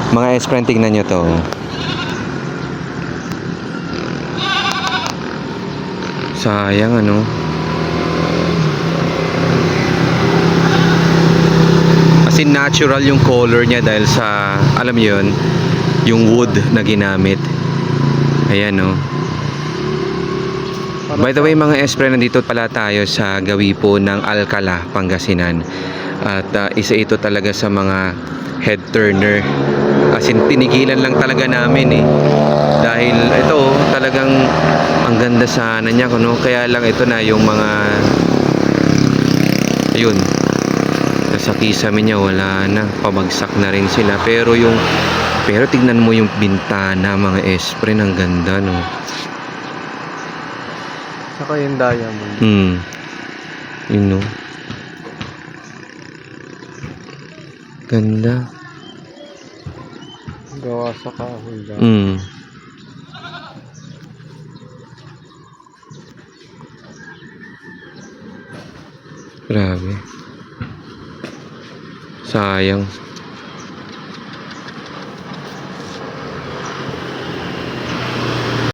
Mga S-Friend, tingnan nyo to. Sayang ano. As in natural yung color niya dahil sa, alam mo yun, yung wood na ginamit. Ayan no. By the way mga S-Friend, nandito pala tayo sa gawi po ng Alcala, Pangasinan. At isa ito talaga sa mga head turner. As in tinigilan lang talaga namin eh. Dahil ito talagang ang ganda sana niya kuno, kaya lang ito na yung mga ayun. Sa kisame niya wala na, pabagsak na rin sila. Pero tignan mo yung bintana mga S-Friend, ang ganda no. Saka yung diamond. Yun no. Ganda. Gawa sa kahoy lang. Grabe. Sayang.